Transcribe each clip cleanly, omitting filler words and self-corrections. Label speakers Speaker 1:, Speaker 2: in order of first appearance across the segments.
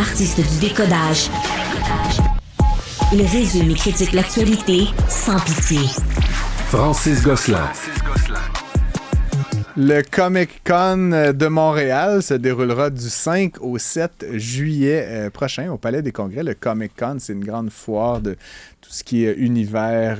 Speaker 1: artiste du décodage. Il résume et critique l'actualité sans pitié.
Speaker 2: Francis Gosselin.
Speaker 3: Le Comic-Con de Montréal se déroulera du 5 au 7 juillet prochain au Palais des Congrès. Le Comic-Con, c'est une grande foire de tout ce qui est univers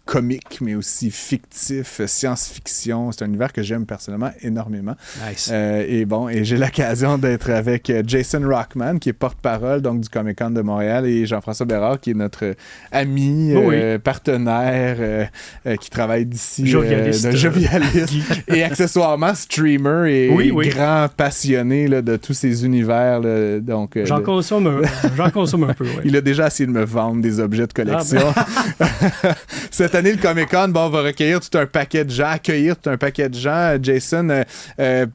Speaker 3: comique, mais aussi fictif, science-fiction. C'est un univers que j'aime personnellement énormément.
Speaker 4: Nice.
Speaker 3: Et j'ai l'occasion d'être avec Jason Rockman, qui est porte-parole donc, du Comic-Con de Montréal, et Jean-François Bérard, qui est notre ami, partenaire, qui travaille d'ici.
Speaker 5: Jovialiste.
Speaker 3: Et accessoirement streamer et grand passionné là, de tous ces univers. Là, donc,
Speaker 5: j'en consomme un peu. Ouais.
Speaker 3: Il a déjà essayé de me vendre des objets de collection. Cette année, le Comic-Con, on va accueillir tout un paquet de gens. Jason,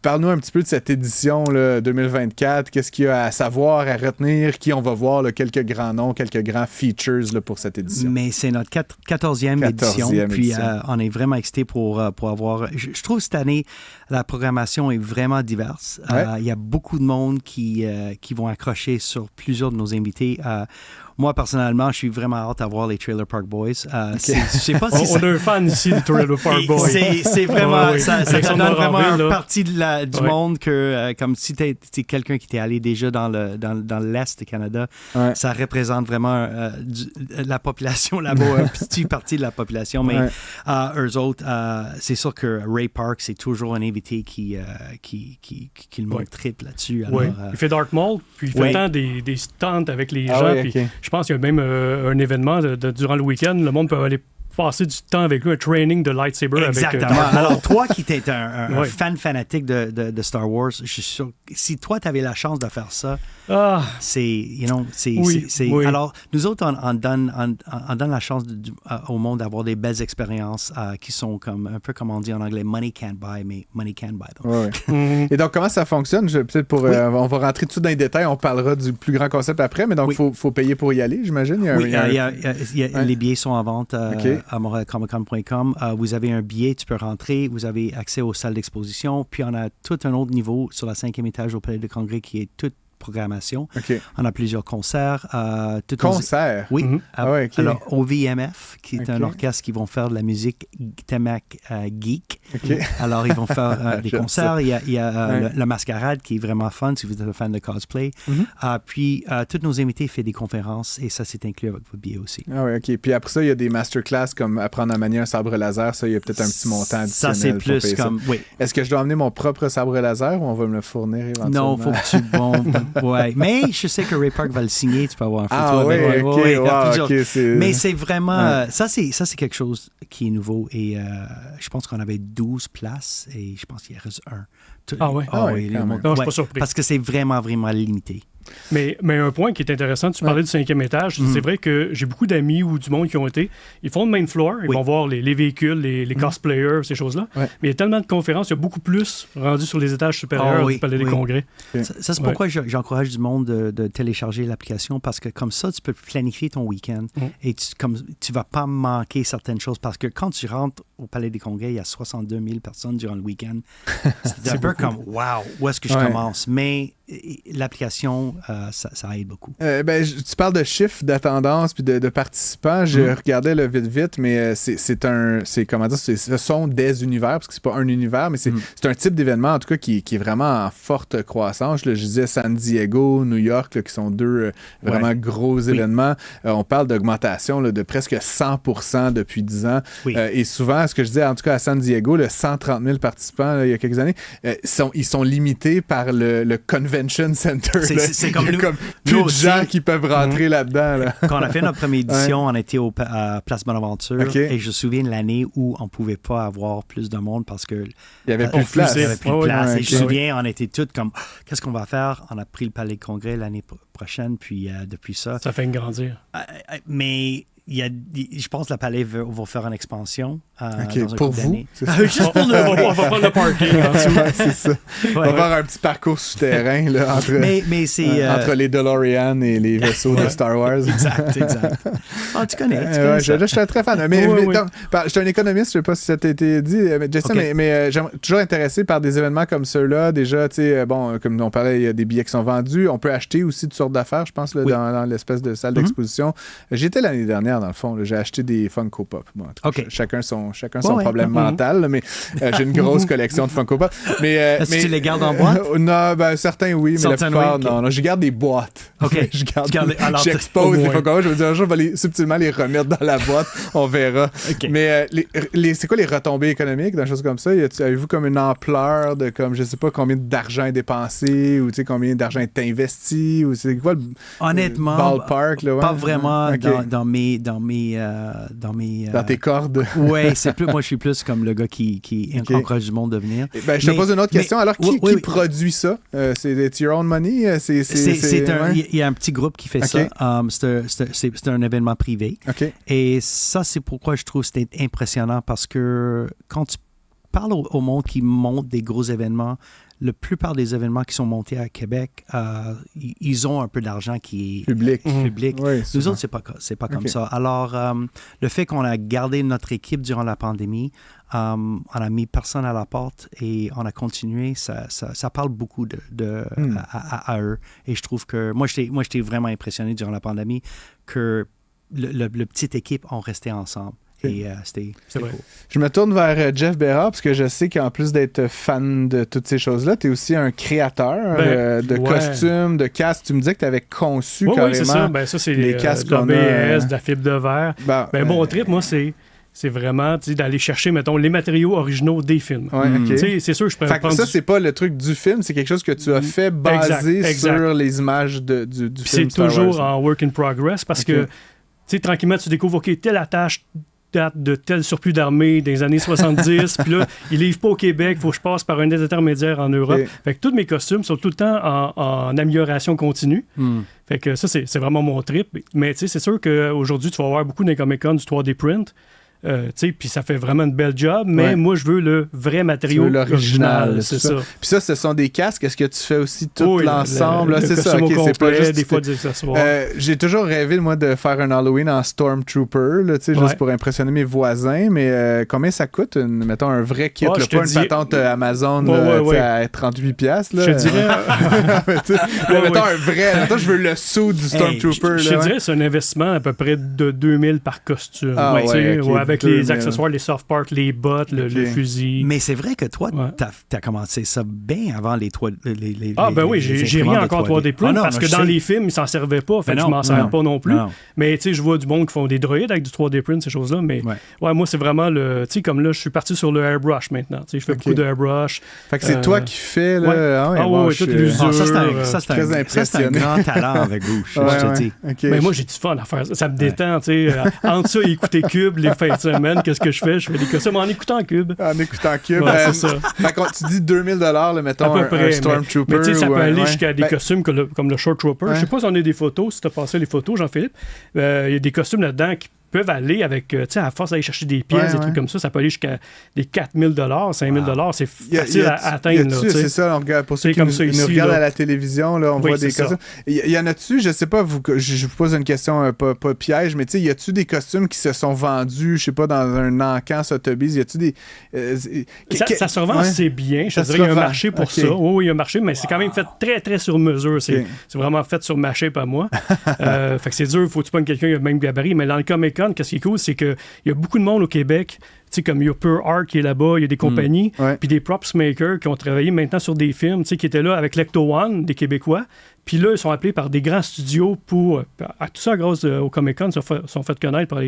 Speaker 3: parle-nous un petit peu de cette édition là, 2024. Qu'est-ce qu'il y a à savoir, à retenir? Qui on va voir? Là, quelques grands noms, quelques grands features là, pour cette édition.
Speaker 4: Mais c'est notre 14e édition. Puis on est vraiment excités pour avoir... Je trouve cette année, la programmation est vraiment diverse. Il y a beaucoup de monde qui vont accrocher sur plusieurs de nos invités. Moi, personnellement, je suis vraiment hâte à voir les Trailer Park Boys. Je sais pas si
Speaker 5: on a un fan ici des Trailer Park Boys.
Speaker 4: C'est vraiment... Ça donne vraiment une partie du monde que, comme si t'es quelqu'un qui était allé déjà dans l'Est du Canada, ça représente vraiment la population là-bas, une petite partie de la population. Mais eux autres, c'est sûr que Ray Park, c'est toujours un invité qui le montre triple là-dessus. Alors,
Speaker 5: il fait Dark Maul, puis il fait tant des stands avec les gens. Puis je pense qu'il y a même un événement durant le week-end. Le monde peut aller passer du temps avec lui, un training de lightsaber.
Speaker 4: Exactement.
Speaker 5: Avec Dark Maul.
Speaker 4: Alors, toi qui étais un fan fanatique de Star Wars, je suis sûr que si toi, tu avais la chance de faire ça, c'est... Alors, nous autres, on donne la chance au monde d'avoir des belles expériences qui sont comme un peu comme on dit en anglais, money can't buy, mais money can buy.
Speaker 3: Et donc, comment ça fonctionne? Peut-être on va rentrer tout dans les détails, on parlera du plus grand concept après, mais donc, il faut payer pour y aller, j'imagine?
Speaker 4: Les billets sont en vente à montrealcomiccon.com. Vous avez un billet, tu peux rentrer, vous avez accès aux salles d'exposition, puis on a tout un autre niveau sur la 5e étage au Palais de Congrès qui est toute programmation. On a plusieurs concerts.
Speaker 3: Concerts?
Speaker 4: Oui. Alors, OVMF, qui est un orchestre qui vont faire de la musique thématique geek. Alors, ils vont faire des concerts. Il y a la mascarade qui est vraiment fun si vous êtes un fan de cosplay. Puis, tous nos invités font des conférences et ça, c'est inclus avec votre billet aussi.
Speaker 3: Puis après ça, il y a des masterclass comme apprendre à manier un sabre laser. Ça, il y a peut-être un petit montant additionnel.
Speaker 4: Ça, c'est plus comme...
Speaker 3: Est-ce que je dois emmener mon propre sabre laser ou on va me le fournir éventuellement?
Speaker 4: Non, il faut que tu... mais je sais que Ray Park va le signer. Tu peux avoir un photo avec. Mais c'est vraiment... Ça, c'est quelque chose qui est nouveau. Et je pense qu'on avait 12 places et je pense qu'il en reste un.
Speaker 5: Non, je suis pas surpris.
Speaker 4: Parce que c'est vraiment, vraiment limité.
Speaker 5: Mais un point qui est intéressant, tu parlais du 5e étage, c'est vrai que j'ai beaucoup d'amis ou du monde qui ont été, ils font le main floor, ils vont voir les véhicules, les cosplayers, ces choses-là, mais il y a tellement de conférences, il y a beaucoup plus rendu sur les étages supérieurs du Palais des Congrès.
Speaker 4: Ça, c'est pourquoi j'encourage du monde de télécharger l'application, parce que comme ça, tu peux planifier ton week-end et tu vas pas manquer certaines choses, parce que quand tu rentres au Palais des Congrès, il y a 62 000 personnes durant le week-end. C'est un peu comme, wow, où est-ce que je commence? Mais l'application, ça aide beaucoup.
Speaker 3: Tu parles de chiffres, d'attendance puis de participants. Je regardais le vite, mais ce sont des univers, parce que c'est pas un univers, mais c'est un type d'événement, en tout cas, qui est vraiment en forte croissance. Je disais San Diego, New York, là, qui sont deux vraiment gros événements. On parle d'augmentation de presque 100% depuis 10 ans. Et souvent, ce que je disais, en tout cas à San Diego, le 130 000 participants là, il y a quelques années, ils sont limités par le Convention Center. C'est comme plus de gens qui peuvent rentrer là-dedans. Là.
Speaker 4: Quand on a fait notre première édition, on était à Place Bonaventure et je me souviens de l'année où on ne pouvait pas avoir plus de monde parce que
Speaker 3: il n'y avait plus de place.
Speaker 4: Il y avait plus de place. Et je me souviens, on était tous comme, qu'est-ce qu'on va faire? On a pris le Palais de Congrès l'année prochaine, puis depuis ça...
Speaker 5: Ça fait grandir.
Speaker 4: Mais je pense que la Palais va faire une expansion. Dans un
Speaker 3: pour
Speaker 4: couple
Speaker 3: vous?
Speaker 4: d'années.
Speaker 5: Juste pour nous, on va prendre le parking en dessous.
Speaker 3: C'est ça. On va faire un petit parcours souterrain là, entre les DeLorean et les vaisseaux de Star Wars.
Speaker 4: Exact. Ah, tu connais
Speaker 3: je suis très fan. Je suis un économiste, je ne sais pas si ça t'a été dit, Jason, mais j'aime toujours intéressé par des événements comme ceux-là. Déjà, comme on parlait, il y a des billets qui sont vendus. On peut acheter aussi toutes sortes d'affaires, je pense, là, dans l'espèce de salle d'exposition. J'étais l'année dernière, dans le fond. Là, j'ai acheté des Funko Pop. Bon, chacun son problème mental, là, mais j'ai une grosse collection de Funko Pop.
Speaker 4: Est-ce que tu les gardes en boîte?
Speaker 3: Non, certains oui, mais la plupart, non. Je garde des boîtes. J'expose les Funko Pop. Je me dis un jour, je vais subtilement les remettre dans la boîte. On verra. Mais c'est quoi les retombées économiques dans des choses comme ça? Avez-vous comme une ampleur de, comme, je sais pas, combien d'argent est dépensé ou combien d'argent est investi? Ou c'est quoi
Speaker 4: honnêtement,
Speaker 3: ballpark? Là,
Speaker 4: pas vraiment dans
Speaker 3: tes cordes.
Speaker 4: Oui, c'est plus. Moi, je suis plus comme le gars qui encourage du monde de venir.
Speaker 3: Je te pose une autre question. Alors, qui produit ça? C'est your own money?
Speaker 4: Il y a un petit groupe qui fait ça. C'est un événement privé. Et ça, c'est pourquoi je trouve que c'était impressionnant parce que quand tu parles au monde qui monte des gros événements, la plupart des événements qui sont montés à Québec, ils ont un peu d'argent qui est public.
Speaker 3: Oui,
Speaker 4: nous autres, c'est pas comme ça. Alors, le fait qu'on a gardé notre équipe durant la pandémie, on a mis personne à la porte et on a continué, ça parle beaucoup à eux. Et je trouve que moi, j'étais vraiment impressionné durant la pandémie que le petite équipe ont resté ensemble. Et c'était cool.
Speaker 3: Je me tourne vers Jeff Bérard parce que je sais qu'en plus d'être fan de toutes ces choses-là, tu es aussi un créateur de costumes, de casques. Tu me dis que tu avais conçu carrément.
Speaker 5: Oui, c'est ça. Ça, c'est
Speaker 3: les casques
Speaker 5: de l'ABS, de la fibre de verre. Mon trip, moi, c'est vraiment d'aller chercher, mettons, les matériaux originaux des films. C'est sûr que je pourrais prendre...
Speaker 3: Ça, c'est pas le truc du film, c'est quelque chose que tu as fait basé sur les images du film.
Speaker 5: C'est toujours en work in progress parce que, tranquillement, tu découvres, telle attache date de tel surplus d'armée des années 70, puis là, ils livrent pas au Québec, il faut que je passe par un intermédiaire en Europe. Fait que tous mes costumes sont tout le temps en amélioration continue. Fait que ça, c'est vraiment mon trip. Mais c'est sûr qu'aujourd'hui, tu vas avoir beaucoup dans les Comic-Con du 3D print. Puis ça fait vraiment une belle job, mais moi, je veux le vrai matériau original, c'est ça.
Speaker 3: Puis ça, ce sont des casques. Est-ce que tu fais aussi tout l'ensemble?
Speaker 5: Le
Speaker 3: c'est ça,
Speaker 5: costume au complet,
Speaker 3: c'est pas juste...
Speaker 5: des fois des accessoires.
Speaker 3: J'ai toujours rêvé, moi, de faire un Halloween en Stormtrooper, là, juste pour impressionner mes voisins, mais combien ça coûte, mettons, un vrai kit, pas une patente Amazon à 38$? Là.
Speaker 5: Je te dirais...
Speaker 3: mettons un vrai... Mettons, je veux le saut du Stormtrooper.
Speaker 5: Je te dirais, c'est un investissement à peu près de 2000 par costume. Avec les accessoires, les soft parts, les bottes, le fusil.
Speaker 4: Mais c'est vrai que toi, t'as commencé ça bien avant les 3D.
Speaker 5: Oui, j'ai rien encore 3D print parce que dans les films, ils s'en servaient pas. Fait que je m'en sers pas non plus. Mais tu sais, je vois du monde qui font des droïdes avec du 3D print, ces choses-là. Mais moi, c'est vraiment le... Tu sais, comme là, je suis parti sur le airbrush maintenant. Tu sais, je fais beaucoup de airbrush.
Speaker 3: Fait que c'est toi qui fais, là...
Speaker 5: toute l'usure.
Speaker 3: Ça, c'est un
Speaker 4: grand talent avec vous, je te dis.
Speaker 5: Mais moi, j'ai du fun à faire ça. Ça me détend, tu sais. Entre ça et écouter Cube, les fins de semaine, qu'est-ce que je fais? Je fais des costumes en écoutant Cube.
Speaker 3: En écoutant Cube.
Speaker 5: C'est ça.
Speaker 3: Fait que tu dis 2000$, mettons,
Speaker 5: à peu près,
Speaker 3: un Stormtrooper.
Speaker 5: Mais tu sais, ça peut aller jusqu'à des costumes comme le Short Trooper. Je sais pas si on a des photos, si tu as passé les photos, Jean-Philippe. Il y a des costumes là-dedans qui peuvent aller avec, tu sais, à force d'aller chercher des pièces, des trucs comme ça peut aller jusqu'à des 4000$, 5000$. C'est facile à atteindre.
Speaker 3: C'est ça, pour ceux qui nous regardent à la télévision, là, on voit des costumes. Il y en a-tu, je sais pas, je vous pose une question pas piège, mais tu sais, y a-tu des costumes qui se sont vendus, je sais pas, dans un encan Sotheby's, y a-tu des...
Speaker 5: ça se revend assez bien, je te dirais, il y a un marché pour ça. Oui, il y a un marché, mais c'est quand même fait très, très sur mesure. C'est vraiment fait sur ma shape à moi. Fait que c'est dur, faut-tu pas quelqu'un qui a le même gabarit, mais dans le Comic qu'est-ce qui est cool, c'est qu'il y a beaucoup de monde au Québec, tu sais, comme il y a Pure Art qui est là-bas, il y a des compagnies, puis des props makers qui ont travaillé maintenant sur des films, tu sais, qui étaient là avec Lecto One, des Québécois, puis là, ils sont appelés par des grands studios pour... tout ça, grâce au Comic-Con, sont fait connaître par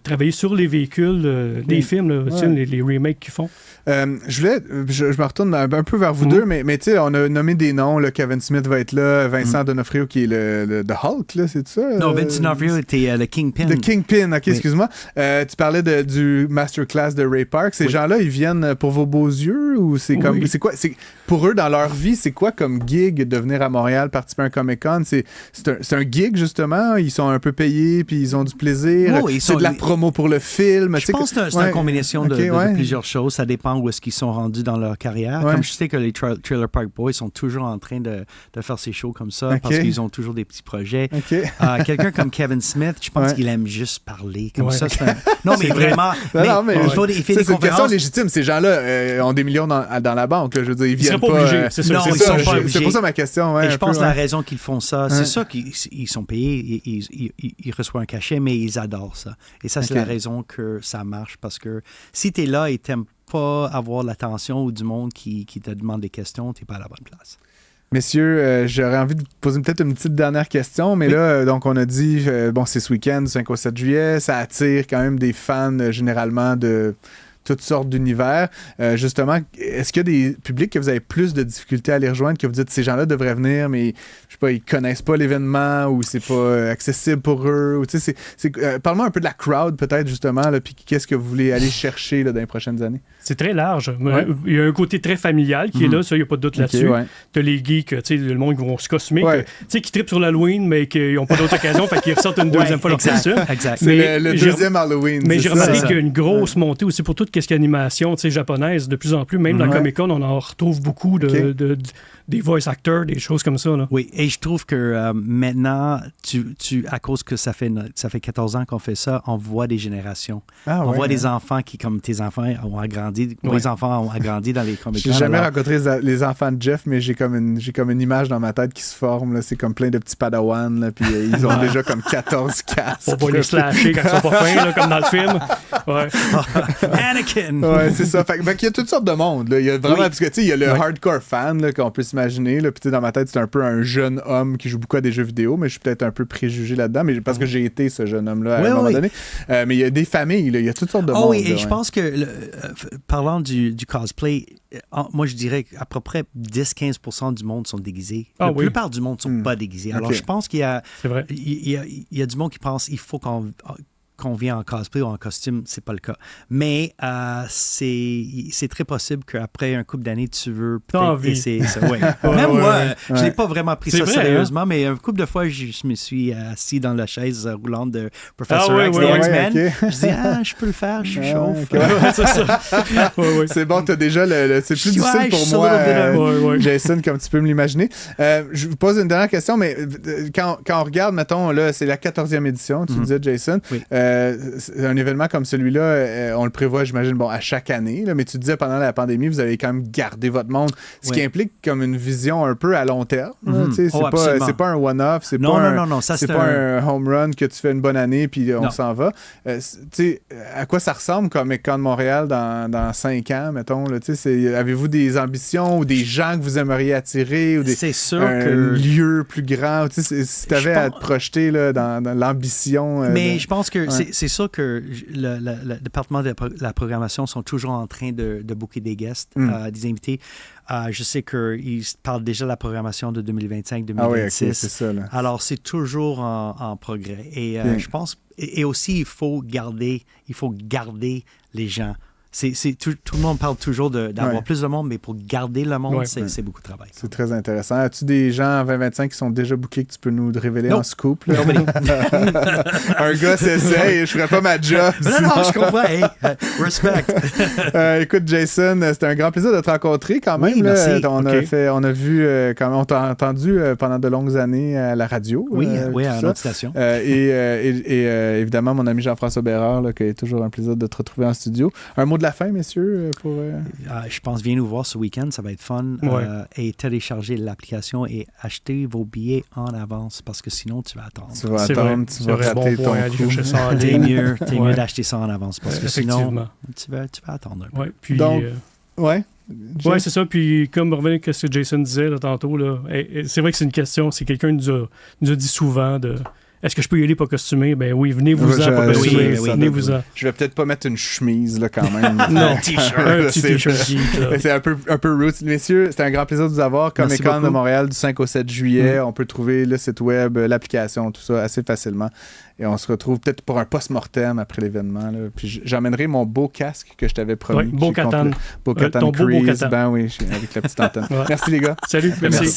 Speaker 5: travailler sur les véhicules des films, là, les remakes qu'ils font.
Speaker 3: Je me retourne un peu vers vous deux, mais tu sais, on a nommé des noms. Là, Kevin Smith va être là, Vincent D'Onofrio qui est le The Hulk, là, c'est ça?
Speaker 4: Non, Vincent D'Onofrio était le Kingpin.
Speaker 3: Le Kingpin, ok, excuse-moi. Tu parlais du masterclass de Ray Park. Ces gens-là, ils viennent pour vos beaux yeux ou c'est comme. C'est quoi? Pour eux, dans leur vie, c'est quoi comme gig de venir à Montréal, participer à un Comic-Con? C'est un gig, justement. Ils sont un peu payés, puis ils ont du plaisir. C'est de la promo pour le film.
Speaker 4: Je pense que c'est une combinaison de plusieurs choses. Ça dépend où est-ce qu'ils sont rendus dans leur carrière. Comme je sais que les Trailer Park Boys sont toujours en train de faire ces shows comme ça parce qu'ils ont toujours des petits projets. Quelqu'un comme Kevin Smith, je pense qu'il aime juste parler comme ça. Non, mais vraiment. Il fait des conférences.
Speaker 3: C'est une question légitime. Ces gens-là ont des millions dans la banque. Là, je veux dire, ils viennent pas obligés. C'est pour ça ma question.
Speaker 4: Et je pense que la raison qu'ils font ça, c'est ça qu'ils sont payés, ils reçoivent un cachet, mais ils adorent ça. Et ça, c'est la raison que ça marche parce que si tu es là et t'aimes pas avoir l'attention ou du monde qui te demande des questions, t'es pas à la bonne place.
Speaker 3: Messieurs, j'aurais envie de vous poser peut-être une petite dernière question, mais là, donc on a dit, c'est ce week-end, du 5 au 7 juillet, ça attire quand même des fans généralement de toutes sortes d'univers. Justement, est-ce qu'il y a des publics que vous avez plus de difficultés à les rejoindre, que vous dites ces gens-là devraient venir, mais je sais pas, ils connaissent pas l'événement ou c'est pas accessible pour eux? Ou, parle-moi un peu de la crowd peut-être justement, là, puis qu'est-ce que vous voulez aller chercher là, dans les prochaines années?
Speaker 5: C'est très large. Ouais. Il y a un côté très familial qui est là, ça, il n'y a pas de doute là-dessus. Ouais. Tu as les geeks, le monde qui vont se costumer, qui trippent sur l'Halloween, mais qui n'ont pas d'autre occasion, fait qu'ils ressortent une deuxième fois leur costume.
Speaker 3: C'est le deuxième Halloween.
Speaker 5: Mais j'ai remarqué qu'il y a une grosse montée aussi pour tout ce qui est animation japonaise, de plus en plus. Même dans Comic-Con, on en retrouve beaucoup des voice actors, des choses comme ça. Là.
Speaker 4: Oui, et je trouve que maintenant, à cause que ça fait 14 ans qu'on fait ça, on voit des générations. On voit des enfants qui, comme tes enfants, ont agrandi. Les enfants ont agrandi dans les Comic-Con.
Speaker 3: J'ai jamais rencontré les enfants de Jeff, mais j'ai comme une image dans ma tête qui se forme. Là. C'est comme plein de petits padawans, là, puis ils ont déjà comme 14 casques.
Speaker 5: On va les slasher quand ils sont pas fins, là, comme dans le film. Ouais.
Speaker 4: Anakin!
Speaker 3: Ouais, c'est ça. Fait qu'il y a toutes sortes de monde. Là. Il y a vraiment, parce que il y a le hardcore fan là, qu'on peut s'imaginer. Là. Puis dans ma tête, c'est un peu un jeune homme qui joue beaucoup à des jeux vidéo, mais je suis peut-être un peu préjugé là-dedans, mais parce que j'ai été ce jeune homme-là à un moment donné. Mais il y a des familles, là. Il y a toutes sortes de monde.
Speaker 4: Oui, et je pense que, parlant du cosplay, moi, je dirais qu'à peu près 10-15% du monde sont déguisés. La plupart du monde ne sont pas déguisés. Alors, je pense qu'il y a du monde qui pense qu'il faut qu'on vient en cosplay ou en costume, c'est pas le cas. Mais c'est très possible qu'après un couple d'années, tu veux peut-être essayer ça. Même moi, je n'ai pas vraiment pris ça sérieusement, mais un couple de fois, je me suis assis dans la chaise roulante de Professor X des X-Men. Je dis, je peux le faire, je suis chaud.
Speaker 3: C'est ça. C'est bon, t'as déjà c'est plus difficile pour moi, Jason, comme tu peux me l'imaginer. Je vous pose une dernière question, mais quand on regarde, mettons, là, c'est la 14e édition, tu disais, Jason. Un événement comme celui-là, on le prévoit, j'imagine, à chaque année. Là, mais tu disais, pendant la pandémie, vous avez quand même gardé votre monde, ce qui implique comme une vision un peu à long terme. C'est pas un one-off, c'est pas un home run que tu fais une bonne année puis on s'en va. À quoi ça ressemble Comic-Con de Montréal dans 5 ans, mettons? Là, avez-vous des ambitions ou des gens que vous aimeriez attirer ou un lieu plus grand? Si tu avais à te projeter là, dans l'ambition...
Speaker 4: mais je pense que c'est sûr que le département de la programmation sont toujours en train de booker des guests, des invités. Je sais qu'ils parlent déjà de la programmation de 2025-2026.
Speaker 3: C'est ça, là.
Speaker 4: Alors, c'est toujours en progrès. Et je pense... Et aussi, il faut garder les gens. Tout le monde parle toujours d'avoir plus de monde, mais pour garder le monde, c'est beaucoup de travail.
Speaker 3: C'est très intéressant. As-tu des gens en 2025 qui sont déjà bookés que tu peux nous révéler en scoop? Un gars s'essaye et je ferais pas ma job.
Speaker 4: Non, je comprends. Hey, respect.
Speaker 3: Écoute, Jason, c'était un grand plaisir de te rencontrer quand même.
Speaker 4: Oui, merci.
Speaker 3: On a vu, quand même, on t'a entendu pendant de longues années à la radio.
Speaker 4: Oui, à notre station.
Speaker 3: Et évidemment, mon ami Jean-François Bérard, là, qui est toujours un plaisir de te retrouver en studio. Un mot de la fin, messieurs, pour...
Speaker 4: je pense, viens nous voir ce week-end, ça va être fun. Et télécharger l'application et acheter vos billets en avance, parce que sinon, tu vas attendre.
Speaker 3: Tu vas attendre, tu vas rater ton coup.
Speaker 4: T'es mieux d'acheter ça en avance, parce que sinon, tu vas attendre un peu.
Speaker 5: Puis,
Speaker 3: donc,
Speaker 5: oui, c'est ça. Puis, comme revenir à ce que Jason disait là, tantôt, là, c'est vrai que c'est une question, c'est quelqu'un qui nous a dit souvent de... est-ce que je peux y aller pas costumé? Ben oui, venez-vous-en pas costumé. Venez-vous-en.
Speaker 3: Je vais peut-être pas mettre une chemise, là, quand même.
Speaker 5: Non, un petit t-shirt.
Speaker 3: C'est un peu roots. Messieurs, c'était un grand plaisir de vous avoir. Comic-Con de Montréal du 5 au 7 juillet. On peut trouver le site web, l'application, tout ça assez facilement. Et on se retrouve peut-être pour un post-mortem après l'événement. Là. Puis j'emmènerai mon beau casque que je t'avais promis.
Speaker 5: Bo-Katan.
Speaker 3: Bo-Katan
Speaker 5: ton beau
Speaker 3: Crease.
Speaker 5: Bo-Katan.
Speaker 3: Ben oui, avec la petite antenne. Merci les gars.
Speaker 5: Salut. Merci.